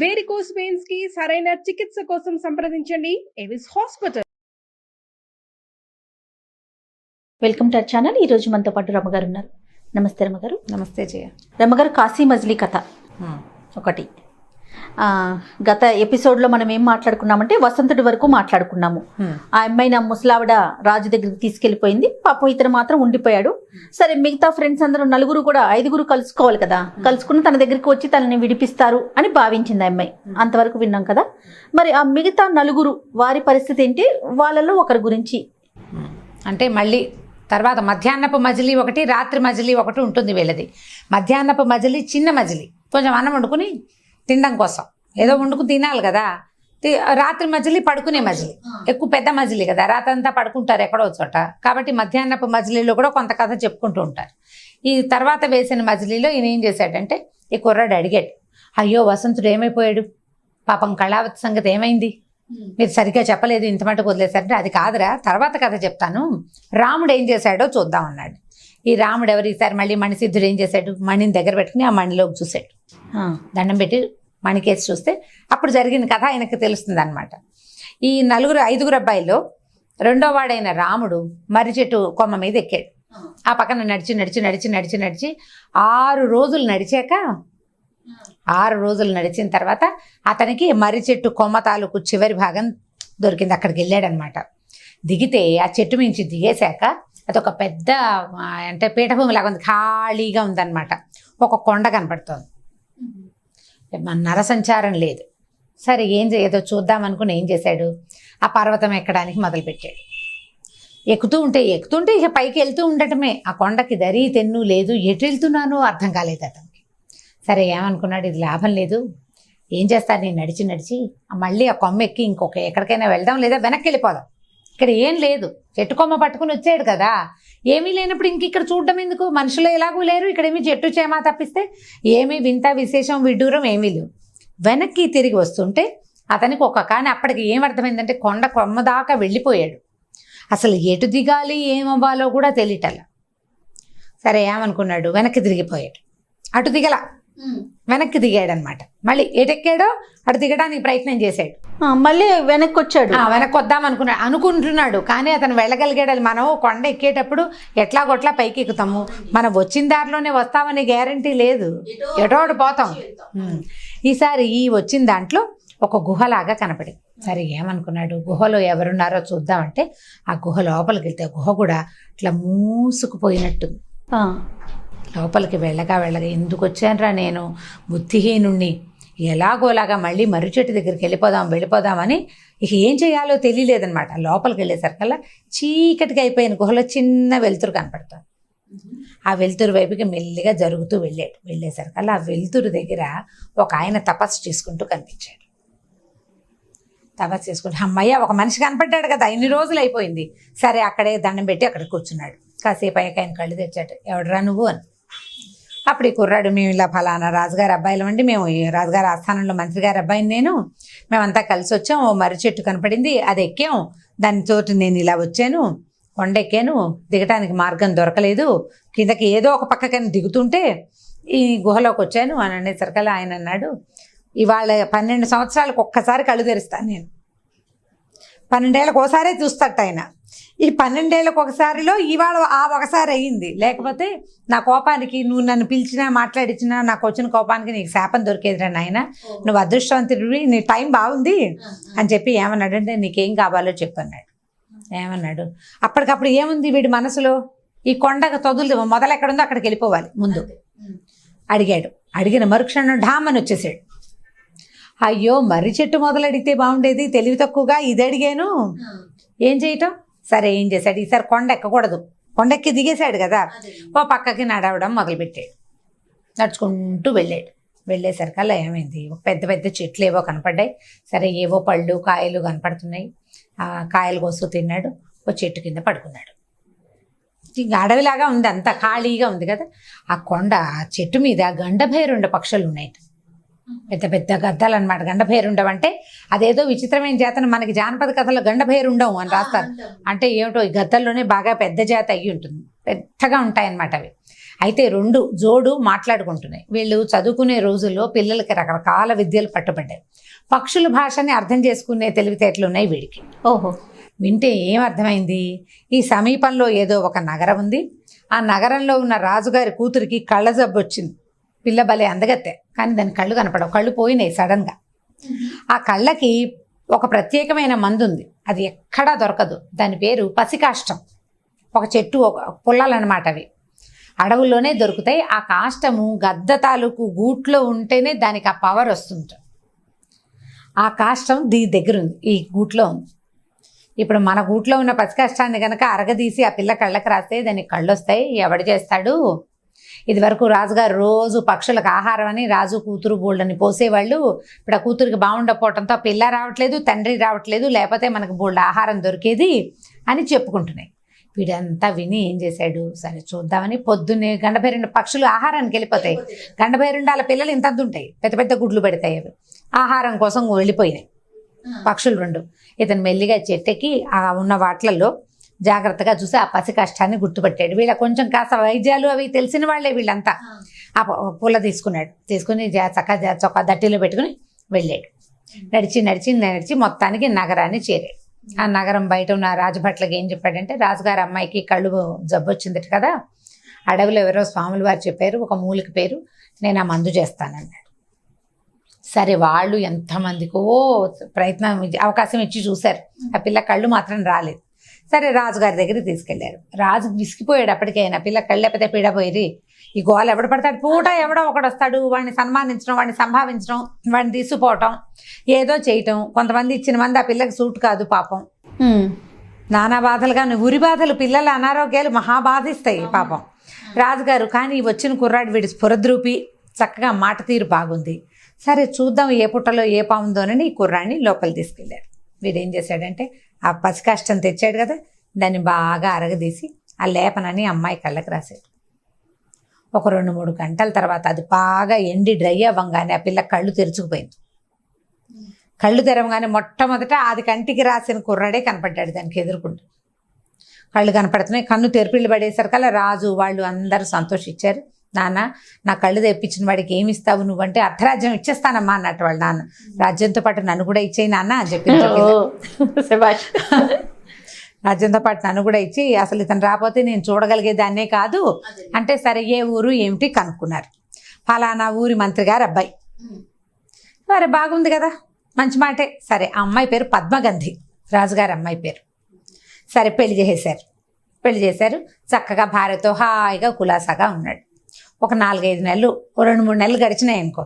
Varicose veins కి సరైన చికిత్స కోసం సంప్రదించండి Avis hospital. Welcome to our channel. ఈ రోజు మనతో పాటు రమ్మగారు ఉన్నారు. నమస్తే రమ్మగారు. నమస్తే జయ. రమ్మగారు, కాశీ మజిలీ కథ ఒకటి. గత ఎపిసోడ్లో మనం ఏం మాట్లాడుకున్నామంటే వసంతుడి వరకు మాట్లాడుకున్నాము. ఆ అమ్మాయిని ముసలావిడ రాజు దగ్గరికి తీసుకెళ్లిపోయింది. పాపం ఇతను మాత్రం ఉండిపోయాడు. సరే, మిగతా ఫ్రెండ్స్ అందరూ ఐదుగురు కలుసుకోవాలి కదా. కలుసుకుని తన దగ్గరికి వచ్చి తనని విడిపిస్తారు అని భావించింది ఆ అమ్మాయి. అంతవరకు విన్నాం కదా. మరి ఆ మిగతా నలుగురు వారి పరిస్థితి ఏంటి? వాళ్ళలో ఒకరి గురించి అంటే మళ్ళీ తర్వాత మధ్యాహ్నపు మజిలీ ఒకటి, రాత్రి మజిలీ ఒకటి ఉంటుంది వీళ్ళది. మధ్యాహ్నపు మజిలీ చిన్న మజిలీ, కొంచెం అన్నం వండుకుని తినడం కోసం, ఏదో వండుకుని తినాలి కదా. రాత్రి మజిలీ పడుకునే మజిలీ, ఎక్కువ పెద్ద మజిలీ కదా, రాత్రి అంతా పడుకుంటారు ఎక్కడో చోట. కాబట్టి మధ్యాహ్నపు మజిలీలో కూడా కొంత కథ చెప్పుకుంటూ ఉంటారు. ఈ తర్వాత వేసిన మజిలీలో ఈయన ఏం చేశాడంటే, ఈ కుర్రాడు అడిగాడు, అయ్యో వసంతుడు ఏమైపోయాడు, పాపం కళావతి సంగతి ఏమైంది, మీరు సరిగ్గా చెప్పలేదు, ఇంత మటుకు వదిలేశారంటే, అది కాదురా తర్వాత కథ చెప్తాను, రాముడు ఏం చేశాడో చూద్దాం అన్నాడు. ఈ రాముడు ఎవరు, ఈసారి మళ్ళీ మణిసిద్ధుడు ఏం చేశాడు, మణిని దగ్గర పెట్టుకుని ఆ మణిలోకి చూశాడు. దండం పెట్టి మణికేసి చూస్తే అప్పుడు జరిగిన కథ ఆయనకు తెలుస్తుంది అనమాట. ఈ ఐదుగురు అబ్బాయిల్లో రెండో వాడైన రాముడు మర్రి చెట్టు కొమ్మ మీద ఎక్కాడు. ఆ పక్కన నడిచి 6 రోజులు నడిచాక, 6 రోజులు నడిచిన తర్వాత అతనికి మర్రి చెట్టు కొమ్మ తాలూకు చివరి భాగం దొరికింది. అక్కడికి వెళ్ళాడనమాట. దిగితే ఆ చెట్టు మించి దిగేశాక అదొక పెద్ద అంటే పీఠభూమి లాగా ఉంది, ఖాళీగా ఉందన్నమాట. ఒక కొండ కనపడుతోంది, నరసంచారం లేదు. సరే ఏదో చూద్దాం అనుకుని ఏం చేశాడు, ఆ పర్వతం ఎక్కడానికి మొదలుపెట్టాడు. ఎక్కుతూ ఉంటే ఇక పైకి వెళ్తూ ఉండటమే. ఆ కొండకి దరి తెన్ను లేదు, ఎటు వెళ్తున్నానో అర్థం కాలేదు అతనికి. సరే ఏమనుకున్నాడు, ఇది లాభం లేదు, ఏం చేస్తాను, నేను నడిచి మళ్ళీ ఆ కొమ్మ ఎక్కి ఎక్కడికైనా వెళ్దాం, లేదా వెనక్కి వెళ్ళిపోదాం, ఇక్కడ ఏం లేదు, చెట్టు కొమ్మ పట్టుకుని వచ్చాడు కదా, ఏమీ లేనప్పుడు ఇక్కడ చూడడం ఎందుకు, మనుషులు ఎలాగూ లేరు, ఇక్కడేమీ చెట్టు చేమా తప్పిస్తే ఏమీ వింత విశేషం విడ్డూరం ఏమీ లేవు. వెనక్కి తిరిగి వస్తుంటే అతనికి కానీ అప్పటికి ఏమర్థమైందంటే, కొండ కొమ్మ దాకా వెళ్ళిపోయాడు, అసలు ఎటు దిగాలి ఏమవ్వాలో కూడా తెలియటల. సరే ఏమనుకున్నాడు, వెనక్కి తిరిగిపోయాడు. అటు దిగల, వెనక్కి దిగాడనమాట. మళ్ళీ ఎటెక్కాడో అటు దిగడానికి ప్రయత్నం చేశాడు. మళ్ళీ వెనక్కి వచ్చాడు. వెనక్కి వద్దాం అనుకుంటున్నాడు కానీ అతను వెళ్ళగలిగాడు. మనం కొండ ఎక్కేటప్పుడు ఎట్లాగొట్లా పైకి ఎక్కుతాము, మనం వచ్చిన దారిలోనే వస్తామని గ్యారంటీ లేదు, ఎటోడు పోతాం. ఈసారి వచ్చిన దాంట్లో ఒక గుహలాగా కనపడింది. సరే ఏమనుకున్నాడు, గుహలో ఎవరున్నారో చూద్దామంటే ఆ గుహ లోపలికి వెళ్తే గుహ కూడా ఇట్లా మూసుకుపోయినట్టుంది. లోపలికి వెళ్ళగా ఎందుకు వచ్చానరా నేను, బుద్ధిహీనుణ్ణి, ఎలాగోలాగా మళ్ళీ మర్రి చెట్టు దగ్గరికి వెళ్ళిపోదామని ఇక ఏం చేయాలో తెలియలేదనమాట. లోపలికి వెళ్ళేసరికల్లా చీకటికి అయిపోయిన గుహలో చిన్న వెలుతురు కనపడుతుంది. ఆ వెలుతురు వైపుకి మెల్లిగా జరుగుతూ వెళ్ళేసరికల్లా ఆ వెలుతురు దగ్గర ఒక ఆయన తపస్సు చేసుకుంటూ కనిపించాడు. తపస్సు చేసుకుంటూ అమ్మయ్య ఒక మనిషి కనపడ్డాడు కదా, ఇన్ని రోజులు అయిపోయింది. సరే అక్కడే దండం పెట్టి అక్కడ కూర్చున్నాడు. కాసేపు అయ్యాక ఆయన కళ్ళు తెచ్చాడు. ఎవడరా నువ్వు అని. అప్పుడు ఈ కుర్రాడు, మేము ఇలా ఫలానా రాజుగారి అబ్బాయిలు అండి, మేము రాజుగారి ఆస్థానంలో మంత్రి గారి అబ్బాయిని మేమంతా కలిసి వచ్చాం, ఓ మర్రి చెట్టు కనపడింది, అది ఎక్కాం, దానితోటి నేను ఇలా వచ్చాను, కొండ ఎక్కాను, దిగటానికి మార్గం దొరకలేదు, కిందకి ఏదో ఒక పక్కకని దిగుతుంటే ఈ గుహలోకి వచ్చాను అని అనేసరికల్లా ఆయన అన్నాడు, ఇవాళ 12 సంవత్సరాలకు ఒక్కసారి కళ్ళు తెరుస్తాను నేను, 12 ఏళ్ళకి ఒకసారే చూస్తాట ఆయన. ఈ 12 ఏళ్ళకి ఒకసారిలో ఇవాళ ఒకసారి అయ్యింది, లేకపోతే నా కోపానికి నువ్వు నన్ను పిలిచినా మాట్లాడించినా నాకు వచ్చిన కోపానికి నీకు శాపం దొరికేదిరా నాయన, నువ్వు అదృష్టవంతుడివి, నీ టైం బాగుంది అని చెప్పి ఏమన్నాడు అంటే, నీకేం కావాలో చెప్పన్నాడు. ఏమన్నాడు, అప్పటికప్పుడు ఏముంది వీడి మనసులో, ఈ కొండకు మొదలు ఎక్కడుందో అక్కడికి వెళ్ళిపోవాలి ముందు అడిగాడు. అడిగిన మరుక్షణం ఢామని వచ్చేసాడు. అయ్యో మర్రి చెట్టు మొదలు అడిగితే బాగుండేది, తెలివి తక్కువగా ఇది అడిగాను, ఏం చేయటం. సరే ఏం చేశాడు, ఈసారి కొండ ఎక్కకూడదు, కొండెక్కి దిగేశాడు కదా, ఓ పక్కకి నడవడం మొదలుపెట్టాడు. నడుచుకుంటూ వెళ్ళేసరికల్లా ఏమైంది, పెద్ద పెద్ద చెట్లు ఏవో కనపడ్డాయి. సరే ఏవో పళ్ళు కాయలు కనపడుతున్నాయి. ఆ కాయలు కోస్తూ తిన్నాడు. ఓ చెట్టు కింద పడుకున్నాడు. ఇంకా అడవిలాగా ఉంది, అంతా ఖాళీగా ఉంది కదా. ఆ చెట్టు మీద గండభేరుండ పక్షులు ఉన్నాయి, పెద్ద పెద్ద గద్దలు అనమాట. గండభేరుండం అంటే అదేదో విచిత్రమైన జాతను మనకి జానపద కథలో గండభేరుండం అని రాస్తారు. అంటే ఏమిటో ఈ గద్దల్లోనే బాగా పెద్ద జాతి అయ్యి ఉంటుంది, పెద్దగా ఉంటాయన్నమాట అవి. అయితే రెండు జోడు మాట్లాడుకుంటున్నాయి. వీళ్ళు చదువుకునే రోజుల్లో పిల్లలకి రకరకాల విద్యలు పట్టుబడ్డాయి. పక్షుల భాషని అర్థం చేసుకునే తెలివితేటలు ఉన్నాయి వీడికి. ఓహో. వింటే ఏం అర్థమైంది, ఈ సమీపంలో ఏదో ఒక నగరం ఉంది, ఆ నగరంలో ఉన్న రాజుగారి కూతురికి కళ్ళ జబ్బు వచ్చింది. పిల్ల భలే అందగత్తే, కానీ దాని కళ్ళు కనపడవు, కళ్ళు పోయినాయి సడన్గా. ఆ కళ్ళకి ఒక ప్రత్యేకమైన మందు ఉంది, అది ఎక్కడా దొరకదు. దాని పేరు పసికాష్టం. ఒక చెట్టు, ఒక పుల్లలన్నమాట. అవి అడవుల్లోనే దొరుకుతాయి. ఆ కాష్టము గద్ద తాలూకు గూట్లో ఉంటేనే దానికి ఆ పవర్ వస్తుంది. ఆ కాష్టం దీని దగ్గర ఉంది, ఈ గూట్లో ఉంది. ఇప్పుడు మన గూట్లో ఉన్న పసికాష్టాన్ని కనుక అరగదీసి ఆ పిల్ల కళ్ళకి రాస్తే దానికి కళ్ళు వస్తాయి. ఎవడు చేస్తాడు? ఇది వరకు రాజుగారు రోజు పక్షులకు ఆహారం అని రాజు కూతురు బోల్డని పోసేవాళ్ళు. ఇప్పుడు ఆ కూతురికి బాగుండకపోవడంతో పిల్ల రావట్లేదు, తండ్రి రావట్లేదు, లేకపోతే మనకు బోల్డ్ ఆహారం దొరికేది అని చెప్పుకుంటున్నాయి. వీడంతా విని ఏం చేశాడు, సరే చూద్దామని పొద్దున్నే గండభైరుండ పక్షులు ఆహారానికి వెళ్ళిపోతాయి. గండభైరుండాల పిల్లలు ఇంతంత ఉంటాయి, పెద్ద పెద్ద గుడ్లు పెడతాయి. అవి ఆహారం కోసం వెళ్ళిపోయినాయి పక్షులు రెండు. ఇతను మెల్లిగా చెట్టెక్కి ఆ ఉన్న వాటిలలో జాగ్రత్తగా చూసి ఆ పసి కష్టాన్ని గుర్తుపట్టాడు. వీళ్ళ కొంచెం కాస్త వైద్యాలు అవి తెలిసిన వాళ్ళే వీళ్ళంతా. ఆ పుల్ల తీసుకున్నాడు, తీసుకుని చొక్కా దట్టిలో పెట్టుకుని వెళ్ళాడు. నడిచి నడిచి నడిచి మొత్తానికి నగరాన్ని చేరాడు. ఆ నగరం బయట ఉన్న రాజభట్లకి ఏం చెప్పాడంటే, రాజుగారి అమ్మాయికి కళ్ళు జబ్బు వచ్చిందట కదా, అడవిలో ఎవరో స్వాములు వారు చెప్పారు, ఒక మూలిక పేరు, నేను ఆ మందు చేస్తానన్నాడు. సరే వాళ్ళు ఎంతమందికో ప్రయత్నం అవకాశం ఇచ్చి చూశారు, ఆ పిల్ల కళ్ళు మాత్రం రాలేదు. సరే రాజుగారి దగ్గరికి తీసుకెళ్లారు. రాజు విసిగిపోయాడు అప్పటికైనా, పిల్ల కళ్ళు లేకపోతే పీడపోయి ఈ గోలు ఎవడు పడతాడు, పూట ఎవడో ఒకడు వస్తాడు, వాడిని సన్మానించడం, వాడిని సంభావించడం, వాడిని తీసుకుపోవటం, ఏదో చేయటం. కొంతమంది ఇచ్చిన మంది ఆ పిల్లకి సూట్ కాదు పాపం. నానా బాధలుగా ఉరి బాధలు, పిల్లల అనారోగ్యాలు మహాబాధిస్తాయి పాపం. రాజుగారు కానీ వచ్చిన కుర్రాడు వీడి స్ఫురద్రూపి, చక్కగా మాట తీరు బాగుంది. సరే చూద్దాం ఏ పుట్టలో ఏ పాముందోనని ఈ కుర్రాడిని లోపలి తీసుకెళ్ళారు. వీడేం చేశాడంటే, ఆ పసికాష్టం తెచ్చాడు కదా, దాన్ని బాగా అరగదీసి ఆ లేపనని అమ్మాయి కళ్ళకి రాశాడు. ఒక 2-3 గంటల తర్వాత అది బాగా ఎండి డ్రై అవ్వగానే ఆ పిల్ల కళ్ళు తెరుచుకుపోయింది. కళ్ళు తెరవగానే మొట్టమొదట అది కంటికి రాసిన కుర్రాడే కనపడ్డాడు దానికి ఎదురుకుంటూ. కళ్ళు కనపడుతున్నాయి, కన్ను తెరిపిళ్ళు పడేసరికల్లా రాజు వాళ్ళు అందరూ సంతోషించారు. నాన్న, నా కళ్ళు తెప్పించిన వాడికి ఏమి ఇస్తావు నువ్వంటే, అర్ధరాజ్యం ఇచ్చేస్తానమ్మా అన్నట్టు వాళ్ళ నాన్న. రాజ్యంతో పాటు నన్ను కూడా ఇచ్చేయి నాన్న అని చెప్పి, రాజ్యంతో పాటు నన్ను కూడా ఇచ్చి, అసలు ఇతను రాకపోతే నేను చూడగలిగేదాన్నే కాదు అంటే, సరే ఏ ఊరు ఏమిటి కనుక్కున్నారు. ఫలానా ఊరి మంత్రి గారు అబ్బాయి. సరే బాగుంది కదా, మంచి మాటే. సరే ఆ అమ్మాయి పేరు పద్మగంధి, రాజుగారి అమ్మాయి పేరు. సరే పెళ్లి చేశారు. చక్కగా భార్యతో హాయిగా కులాసాగా ఉన్నాడు. ఒక 4-5 నెలలు, 2-3 నెలలు గడిచినాయి అనుకో.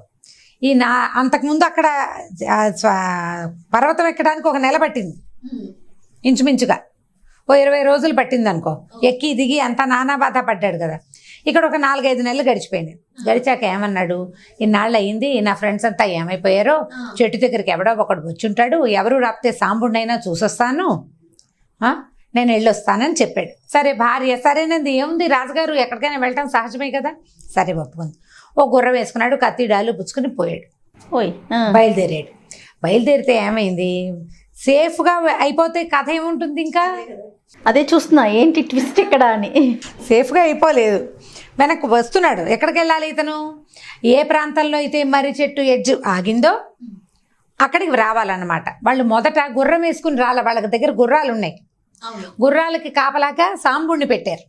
అంతకుముందు అక్కడ పర్వతం ఎక్కడానికి 1 నెల పట్టింది ఇంచుమించుగా, ఓ 20 రోజులు పట్టింది అనుకో. ఎక్కి దిగి అంతా నానా బాధ పడ్డాడు కదా. ఇక్కడ ఒక 4-5 నెలలు గడిచిపోయింది. గడిచాక ఏమన్నాడు, ఇన్నాళ్ళు అయింది, నా ఫ్రెండ్స్ అంతా ఏమైపోయారో, చెట్టు దగ్గరికి ఎవడో ఒకడు వచ్చుంటాడు, ఎవరు రాపితే సాంబుడినైనా చూసొస్తాను, నేను వెళ్ళొస్తానని చెప్పాడు. సరే భార్య సరేనంది, ఏముంది రాజుగారు ఎక్కడికైనా వెళ్ళటం సహజమే కదా. సరే ఒప్పుకుంది. ఓ గుర్రం వేసుకున్నాడు, కత్తి డాలు పుచ్చుకుని పోయాడు. బయలుదేరితే ఏమైంది, సేఫ్గా అయిపోతే కథ ఏముంటుంది ఇంకా. అదే చూస్తున్నా ఏంటి ట్విస్ట్ ఇక్కడ అని. సేఫ్గా అయిపోలేదు, వెనక్కి వస్తున్నాడు. ఎక్కడికి వెళ్ళాలి ఇతను, ఏ ప్రాంతంలో అయితే మర్రి చెట్టు ఎడ్జ్ ఆగిందో అక్కడికి రావాలన్నమాట. వాళ్ళు మొదట గుర్రం వేసుకుని వాళ్ళ దగ్గర గుర్రాలు ఉన్నాయి. గుర్రాలకి కాపలాగా సాంబుడిని పెట్టారు.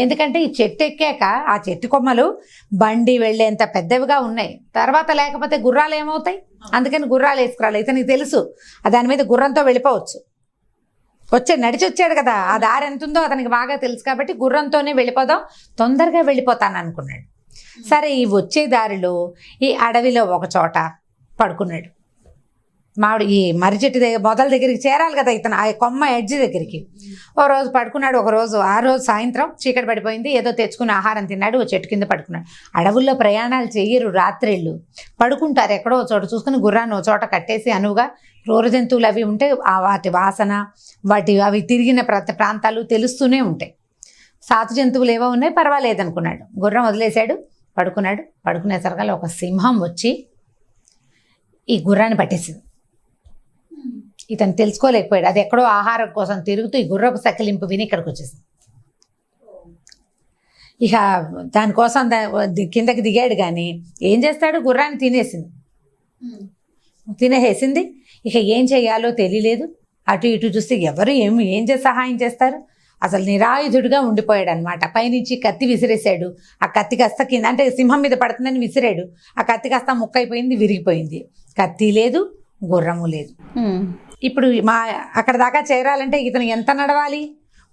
ఎందుకంటే ఈ చెట్టు ఎక్కాక ఆ చెట్టు కొమ్మలు బండి వెళ్ళేంత పెద్దవిగా ఉన్నాయి. తర్వాత లేకపోతే గుర్రాలు ఏమవుతాయి, అందుకని గుర్రాలు వేసుకురాలి. ఇతనికి తెలుసు దాని మీద గుర్రంతో వెళ్ళిపోవచ్చు. నడిచి వచ్చాడు కదా, ఆ దారి ఎంత ఉందో అతనికి బాగా తెలుసు కాబట్టి గుర్రంతోనే వెళ్ళిపోదాం, తొందరగా వెళ్ళిపోతాను అనుకున్నాడు. సరే ఈ వచ్చే దారిలో ఈ అడవిలో ఒక చోట పడుకున్నాడు. ఈ మర్రి చెట్టు మొదల దగ్గరికి చేరాలి కదా ఇతను, ఆ కొమ్మ ఎడ్జి దగ్గరికి. ఓ రోజు పడుకున్నాడు. ఆ రోజు సాయంత్రం చీకటి పడిపోయింది. ఏదో తెచ్చుకుని ఆహారం తిన్నాడు, ఓ చెట్టు కింద పడుకున్నాడు. అడవుల్లో ప్రయాణాలు చెయ్యరు, రాత్రిళ్ళు పడుకుంటారు ఎక్కడో చోట చూసుకుని. గుర్రాన్ని ఓ చోట కట్టేసి అనువుగా క్రూర జంతువులు అవి ఉంటే వాటి వాసన, అవి తిరిగిన ప్రాంతాలు తెలుస్తూనే ఉంటాయి. సాతు జంతువులు ఏవో ఉన్నాయి, పర్వాలేదనుకున్నాడు. గుర్రం వదిలేశాడు, పడుకున్నాడు. పడుకునేసరికల్లా ఒక సింహం వచ్చి ఈ గుర్రాన్ని పట్టేసింది. ఇతను తెలుసుకోలేకపోయాడు, అది ఎక్కడో ఆహారం కోసం తిరుగుతూ ఈ గుర్రపు సకిలింపు విని ఇక్కడికి వచ్చేసింది. ఇక దానికోసం కిందకి దిగాడు, కానీ ఏం చేస్తాడు, గుర్రాన్ని తినేసేసింది. ఇక ఏం చేయాలో తెలియలేదు. అటు ఇటు చూస్తే ఎవరు ఏం సహాయం చేస్తారు. అసలు నిరాయుధుడిగా ఉండిపోయాడు అనమాట. పైనుంచి కత్తి విసిరేశాడు. ఆ కత్తి కాస్త కింద, అంటే సింహం మీద పడుతుందని విసిరాడు. ఆ కత్తి కాస్త ముక్కైపోయింది, విరిగిపోయింది. కత్తి లేదు, గుర్రము లేదు. ఇప్పుడు అక్కడ దాకా చేరాలంటే ఇతను ఎంత నడవాలి?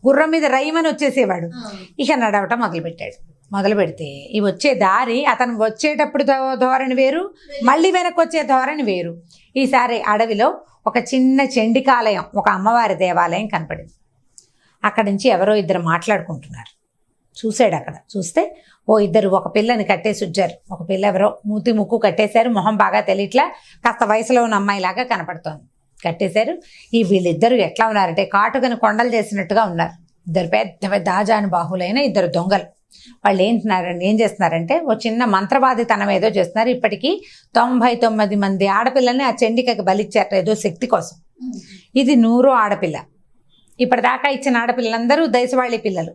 గుర్రం మీద రైమని వచ్చేసేవాడు. ఇక నడవటం మొదలు పెడితే ఈ వచ్చే దారి, అతను వచ్చేటప్పుడు ధోరణి వేరు, మళ్ళీ వెనక్కి వచ్చే ధోరణి వేరు. ఈసారి అడవిలో ఒక చిన్న చండికాలయం, ఒక అమ్మవారి దేవాలయం కనపడింది. అక్కడి నుంచి ఎవరో ఇద్దరు మాట్లాడుకుంటున్నారు. చూశాడు. అక్కడ చూస్తే ఇద్దరు, ఒక పిల్లని కట్టేసి వచ్చారు. ఒక పిల్ల ఎవరో మూతి ముక్కు కట్టేశారు, మొహం బాగా తెలియట్లా, కాస్త వయసులో ఉన్న అమ్మాయిలాగా కనపడుతోంది. కట్టేశారు. వీళ్ళిద్దరూ ఎట్లా ఉన్నారంటే కాటుకని కొండలు చేసినట్టుగా ఉన్నారు. ఇద్దరు పెద్ద పెద్ద ఆజానుబాహులైన ఇద్దరు దొంగలు. వాళ్ళు ఏం చేస్తున్నారంటే ఓ చిన్న మంత్రవాదితనం ఏదో చేస్తున్నారు. ఇప్పటికీ 99 మంది ఆడపిల్లల్ని ఆ చండికకి బలిచ్చారు ఏదో శక్తి కోసం. ఇది 100వ ఆడపిల్ల. ఇప్పటిదాకా ఇచ్చిన ఆడపిల్లలందరూ దేశవాళీ పిల్లలు.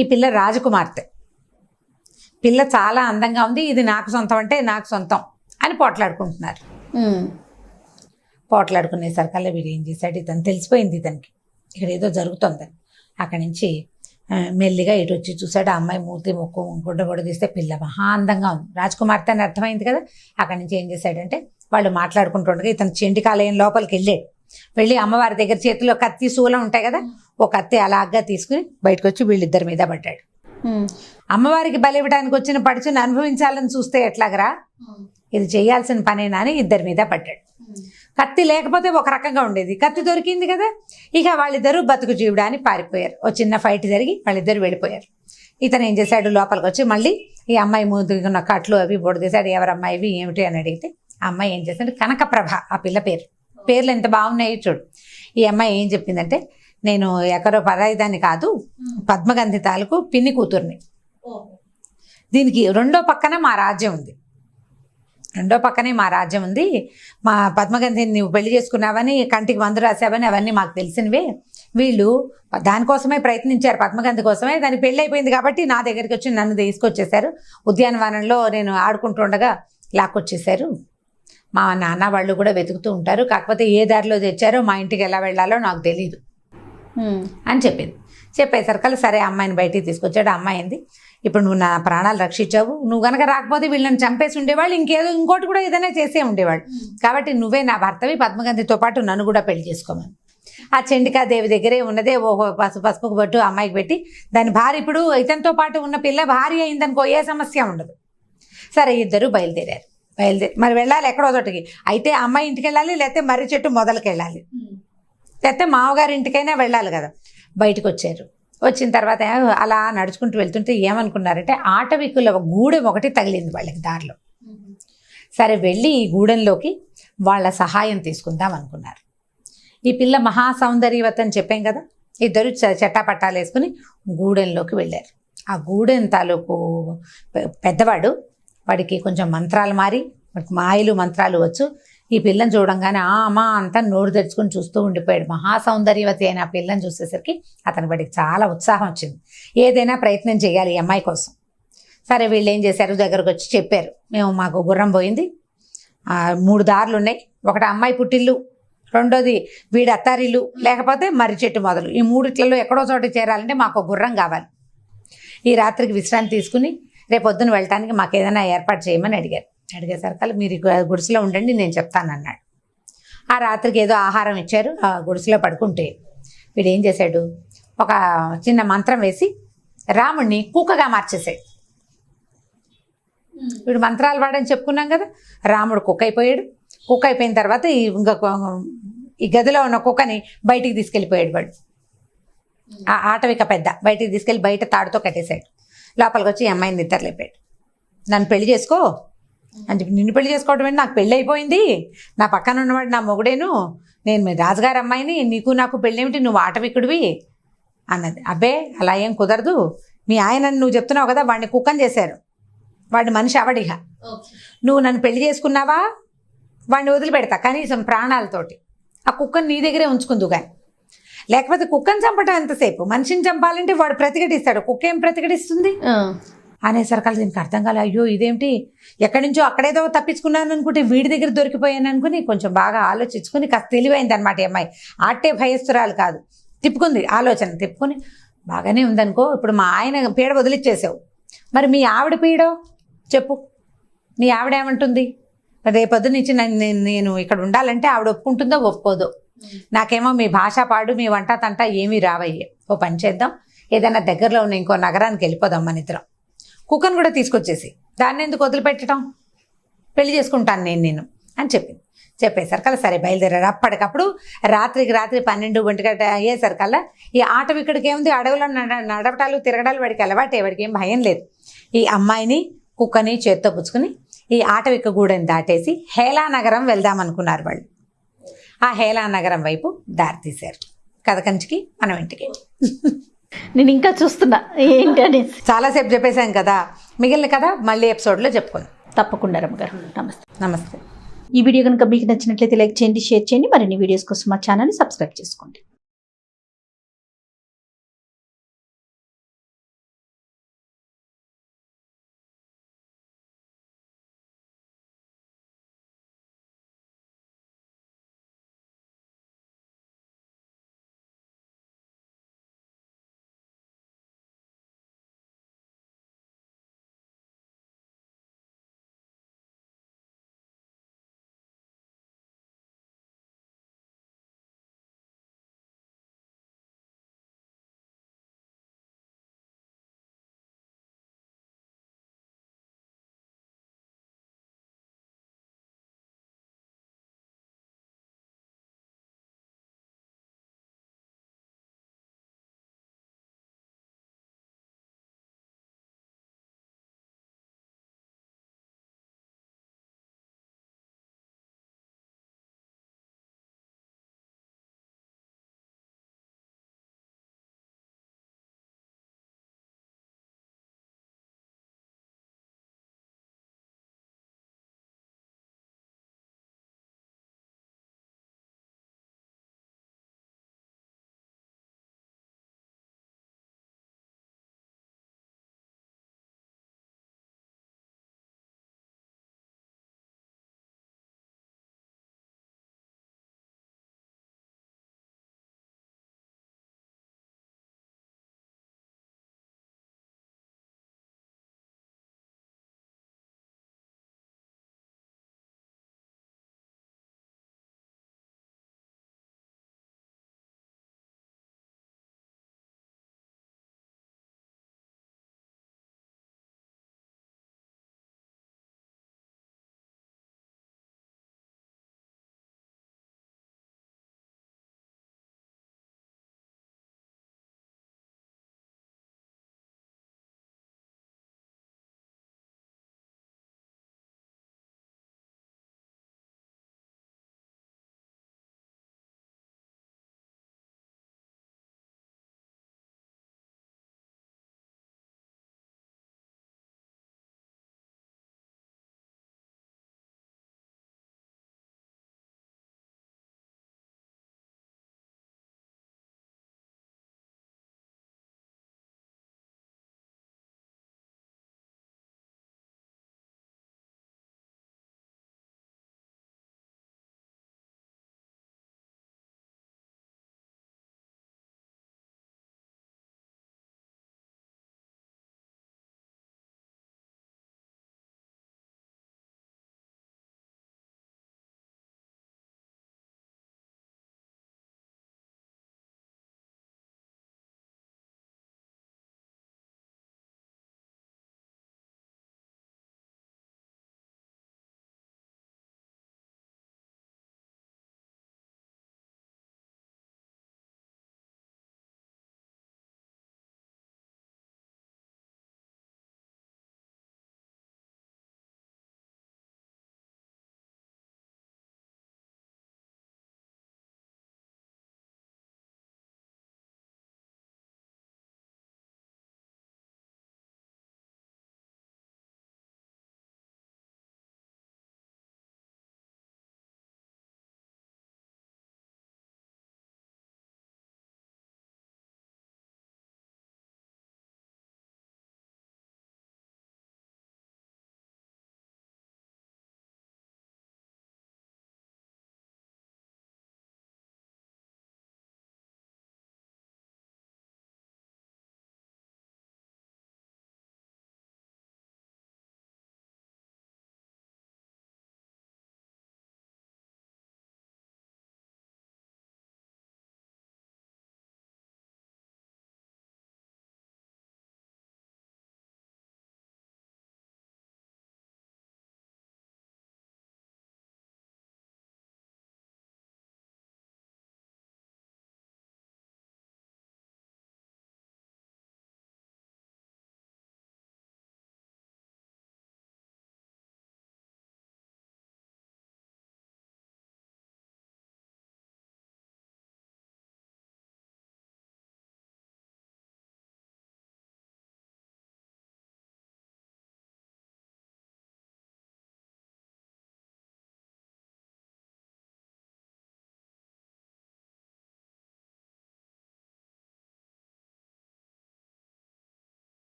ఈ పిల్ల రాజకుమార్తె. పిల్ల చాలా అందంగా ఉంది. ఇది నాకు సొంతం అంటే నాకు సొంతం అని పోట్లాడుకుంటున్నారు. పోట్లాడుకునేసరికల్లా వీడు ఏం చేశాడు, ఇతను తెలిసిపోయింది ఇతనికి ఇక్కడ ఏదో జరుగుతుందని. అక్కడి నుంచి మెల్లిగా ఇటు వచ్చి చూశాడు. ఆ అమ్మాయి మూతి ముక్కు గుడ్డ తీస్తే పిల్ల మహా అందంగా ఉంది, రాజకుమార్తె అని అర్థమైంది కదా. అక్కడి నుంచి ఏం చేశాడంటే వాళ్ళు మాట్లాడుకుంటుండగా ఇతను చండికాలయం లోపలికి వెళ్ళి అమ్మవారి దగ్గర చేతిలో కత్తి శూలం ఉంటాయి కదా, ఒక కత్తి అలాగా తీసుకుని బయటకు వచ్చి వీళ్ళిద్దరి మీద పడ్డాడు. అమ్మవారికి బలి ఇవ్వడానికి వచ్చిన పడుచుని అనుభవించాలని చూస్తే ఎట్లాగరా, ఇది చేయాల్సిన పనేనా అని ఇద్దరి మీద పడ్డాడు. కత్తి లేకపోతే ఒక రకంగా ఉండేది, కత్తి దొరికింది కదా. ఇక వాళ్ళిద్దరూ బతుకు జీవుడా అని పారిపోయారు. ఓ చిన్న ఫైట్ జరిగి వాళ్ళిద్దరు వెళ్ళిపోయారు. ఇతను ఏం చేశాడు, లోపలికి వచ్చి మళ్ళీ ఈ అమ్మాయి ముందున్న కట్లు అవి బొడదీశాడు. ఎవరమ్మాయి ఇవి ఏమిటి అని అడిగితే ఆ అమ్మాయి ఏం చేశాడు, కనకప్రభ ఆ పిల్ల పేర్లు ఎంత బాగున్నాయి చూడు. ఈ అమ్మాయి ఏం చెప్పిందంటే, నేను ఎక్కడో పరాయిదాన్ని కాదు, పద్మగంధి తాలూకు పిన్ని కూతుర్ని. దీనికి రెండో పక్కనే మా రాజ్యం ఉంది. మా పద్మగంధిని నువ్వు పెళ్లి చేసుకున్నావని, కంటికి మందు రాసావని అవన్నీ మాకు తెలిసినవే. వీళ్ళు దానికోసమే ప్రయత్నించారు, పద్మగంధి కోసమే. దానికి పెళ్ళి అయిపోయింది కాబట్టి నా దగ్గరికి వచ్చి నన్ను తీసుకొచ్చేసారు. ఉద్యానవనంలో నేను ఆడుకుంటుండగా లాక్కొచ్చేసారు. మా నాన్న వాళ్ళు కూడా వెతుకుతూ ఉంటారు, కాకపోతే ఏ దారిలో తెచ్చారో మా ఇంటికి ఎలా వెళ్ళాలో నాకు తెలీదు అని చెప్పింది. చెప్పేసరికల్లా సరే అమ్మాయిని బయటికి తీసుకొచ్చాడు. అమ్మాయి ఏంది, ఇప్పుడు నువ్వు నా ప్రాణాలు రక్షించావు, నువ్వు కనుక రాకపోతే వీళ్ళని చంపేసి ఉండేవాళ్ళు, ఇంకోటి కూడా ఏదైనా చేసే ఉండేవాళ్ళు. కాబట్టి నువ్వే నా భర్తవి, పద్మగంధితో పాటు నన్ను కూడా పెళ్లి చేసుకోమని. ఆ చండికాదేవి దగ్గరే ఉన్నదే పసుపుకు పట్టు అమ్మాయికి పెట్టి, దాని భార్య ఇప్పుడు ఇతనితో పాటు ఉన్న పిల్ల భార్య అయిందనుకో ఏ సమస్య ఉండదు. సరే ఇద్దరు బయలుదేరారు. మరి వెళ్ళాలి ఎక్కడో చోటికి. అయితే అమ్మాయి ఇంటికి వెళ్ళాలి, లేకపోతే మర్రి చెట్టు మొదలకి వెళ్ళాలి, లేకపోతే మామగారి ఇంటికైనా వెళ్ళాలి కదా. బయటకు వచ్చారు. వచ్చిన తర్వాత అలా నడుచుకుంటూ వెళ్తుంటే ఏమనుకున్నారంటే, ఆటవికుల గూడెం ఒకటి తగిలింది వాళ్ళకి దారిలో. సరే వెళ్ళి ఈ గూడెంలోకి వాళ్ళ సహాయం తీసుకుందాం అనుకున్నారు. ఈ పిల్ల మహాసౌందర్యవతి అని చెప్పాం కదా. ఇద్దరు చట్టాపట్టాలు వేసుకుని గూడెంలోకి వెళ్ళారు. ఆ గూడెం తాలూకు పెద్దవాడు, వాడికి కొంచెం మంత్రాలు వాడికి మాయలు మంత్రాలు వచ్చు. ఈ పిల్లని చూడంగానే అమ్మా అంతా నోరు తెరుచుకొని చూస్తూ ఉండిపోయాడు. మహాసౌందర్యవతి అయిన ఆ పిల్లని చూసేసరికి వాడికి చాలా ఉత్సాహం వచ్చింది. ఏదైనా ప్రయత్నం చేయాలి ఈ అమ్మాయి కోసం. సరే వీళ్ళు ఏం చేశారు, దగ్గరకు వచ్చి చెప్పారు, మాకు గుర్రం పోయింది, 3 దారులు ఉన్నాయి. ఒకటి అమ్మాయి పుట్టిల్లు, రెండోది వీడి అత్తారిల్లు, లేకపోతే మర్రి చెట్టు మొదలు. ఈ 3 ఎక్కడో చోట చేరాలంటే మాకు గుర్రం కావాలి. ఈ రాత్రికి విశ్రాంతి తీసుకుని రేపొద్దున వెళ్ళటానికి మాకు ఏదైనా ఏర్పాటు చేయమని అడిగేసరికల్లా మీరు గుడిసెలో ఉండండి, నేను చెప్తానన్నాడు. ఆ రాత్రికి ఏదో ఆహారం ఇచ్చారు. ఆ గుడిసెలో పడుకుంటే వీడు ఏం చేశాడు, ఒక చిన్న మంత్రం వేసి రాముడిని కుక్కగా మార్చేసాడు. వీడు మంత్రాలు వాడని చెప్పుకున్నాం కదా. రాముడు కుక్క అయిపోయాడు. కుక్క అయిపోయిన తర్వాత ఈ గదిలో ఉన్న కుక్కని బయటికి తీసుకెళ్ళిపోయాడు వాడు. ఆ ఆటవిక పెద్ద బయటికి తీసుకెళ్ళి బయట తాడుతో కట్టేశాడు. లోపలికి వచ్చి ఈ అమ్మాయిని నిద్రలేపాడు. నన్ను పెళ్లి చేసుకో అని చెప్పి, నిన్ను పెళ్లి చేసుకోవడం ఏంటి, నాకు పెళ్ళి అయిపోయింది, నా పక్కన ఉన్నవాడు నా మొగుడేను, నేను మీ రాజుగారి అమ్మాయిని, నీకు నాకు పెళ్ళేమిటి, నువ్వు ఆటవికుడివి అన్నది. అబ్బే అలా ఏం కుదరదు, మీ ఆయన నువ్వు చెప్తున్నావు కదా, వాడిని కుక్కని చేశారు, వాడిని మనిషి అవడిగా, నువ్వు నన్ను పెళ్లి చేసుకున్నావా, వాడిని వదిలిపెడతా కనీసం ప్రాణాలతోటి, ఆ కుక్కని నీ దగ్గరే ఉంచుకుందు కానీ, లేకపోతే కుక్కని చంపటం ఎంతసేపు, మనిషిని చంపాలంటే వాడు ప్రతిఘటిస్తాడు, కుక్క ఏం ప్రతిఘటిస్తుంది అనేసరికి దీనికి అర్థం కాలే. అయ్యో ఇదేంటి, ఎక్కడి నుంచో అక్కడేదో తప్పించుకున్నాను అనుకుంటే వీడి దగ్గర దొరికిపోయాను అనుకుని కొంచెం బాగా ఆలోచించుకుని కాస్త తెలివైంది అనమాట ఈ అమ్మాయి. ఆటే భయస్తురాలు కాదు, తిప్పుకుంది ఆలోచన, తిప్పుకొని బాగానే ఉందనుకో, ఇప్పుడు మా ఆయన పీడ వదిలిచ్చేసావు, మరి మీ ఆవిడ పీడో చెప్పు, మీ ఆవిడ ఏమంటుంది? రేపొద్దు నుంచి నేను ఇక్కడ ఉండాలంటే ఆవిడ ఒప్పుకుంటుందో ఒప్పుకోదో. నాకేమో మీ భాష పాడు, మీ వంట తంట ఏమీ రావయ్యే. ఓ పని చేద్దాం, ఏదైనా దగ్గరలో ఉన్న ఇంకో నగరానికి వెళ్ళిపోదాం మన ఇద్దరం, కుక్కను కూడా తీసుకొచ్చేసి దాన్ని ఎందుకు వదిలిపెట్టడం, పెళ్లి చేసుకుంటాను నేను అని చెప్పింది. చెప్పేసరికల్లా సరే బయలుదేరారు. అప్పటికప్పుడు రాత్రికి రాత్రి 12 గంటల అయ్యేసరికల్లా ఈ ఆటవికుడికి ఏముంది, అడవులో నడవటాలు తిరగడాలు వాడికి అలవాటే, వాడికి ఏం భయం లేదు. ఈ అమ్మాయిని కుక్కని చేత్తో పుచ్చుకుని ఈ ఆటవిక గూడెని దాటేసి హేలానగరం వెళ్దామనుకున్నారు వాళ్ళు. ఆ హేలానగరం వైపు దారి తీశారు. కథ కంచికి మనం ఇంటికి. నేను ఇంకా చూస్తున్నా ఏంటి అని. చాలాసేపు చెప్పేశాం కదా, మిగిలిన కథ మళ్ళీ ఎపిసోడ్లో చెప్పుకుందాం. తప్పకుండా రమ్మగారు. నమస్తే. నమస్తే. ఈ వీడియో కనుక మీకు నచ్చినట్లయితే లైక్ చేయండి, షేర్ చేయండి. మరిన్ని వీడియోస్ కోసం మా ఛానల్ని సబ్స్క్రైబ్ చేసుకోండి.